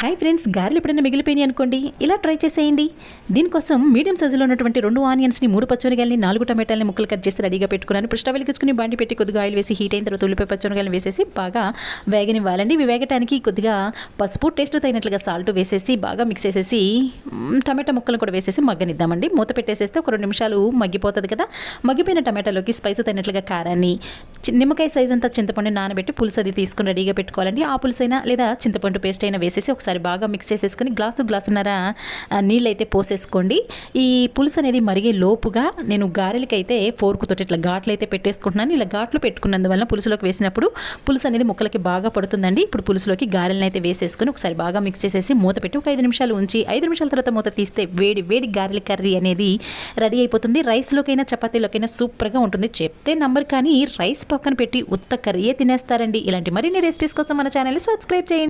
Hi friends, గారెలు ఎప్పుడైనా మిగిలిపోయినాయి అనుకోండి, ఇలా ట్రై చేసేయండి. దీనికోసం మీడియం సైజులో ఉన్నటువంటి 2 ఆనియన్స్ని, 3 పచ్చిమిరపకాయలని, 4 టమాటాలని ముక్కలు కట్ చేసి రెడీగా పెట్టుకున్నాను. ఇప్పుడు స్టవ్ వెలిగించుకుని బాండి పెట్టి కొద్దిగా ఆయిల్ వేసి హీట్ అయిన తర్వాత ఉల్లిపాయ పచ్చిమిరపకాయలు వేసేసి బాగా వేగనివ్వాలండి. ఇవి వేగటానికి కొద్దిగా పసుపు, టేస్ట్ తగినట్లుగా సాల్ట్ వేసేసి బాగా మిక్స్ చేసేసి టమాటా ముక్కలు కూడా వేసేసి మగ్గనిద్దామండి. మూత పెట్టేసేస్తే ఒక 2 నిమిషాలు మగ్గిపోతుంది కదా. మగ్గిపోయిన టమాటాలోకి స్పైస్ తగినట్లుగా కారాన్ని, నిమ్మకాయ సైజ్ అంతా చింతపండు నానబెట్టి పులుసు అది తీసుకుని రెడీగా పెట్టుకోవాలండి. ఆ పులుసు అయినా లేదా చింతపండు పేస్ట్ అయినా వేసేసి ఒకసారి బాగా మిక్స్ చేసేసుకొని గ్లాసున్నర నీళ్ళైతే పోసేసుకోండి. ఈ పులుసు అనేది మరిగే లోపుగా నేను గారెలకైతే ఫోర్కుతోటి ఇట్లా ఘాట్లు అయితే పెట్టేసుకుంటున్నాను. ఇలా ఘాట్లు పెట్టుకున్నందువల్ల పులుసులోకి వేసినప్పుడు పులుసు అనేది ముక్కలకి బాగా పడుతుందండి. ఇప్పుడు పులుసులోకి గారెలను అయితే వేసేసుకొని ఒకసారి బాగా మిక్స్ చేసేసి మూత పెట్టి ఒక 5 నిమిషాలు ఉంచి 5 నిమిషాల తర్వాత మూత తీస్తే వేడి వేడి గారెల కర్రీ అనేది రెడీ అయిపోతుంది. రైస్లోకైనా చపాతీలోకైనా సూపర్గా ఉంటుంది. చెప్తే నంబర్ కానీ రైస్ పక్కన పెట్టి ఉత్త కర్రీయే తినేస్తారండి. ఇలాంటి మరిన్ని రెసిపీస్ కోసం మన ఛానల్ని సబ్స్క్రైబ్ చేయండి.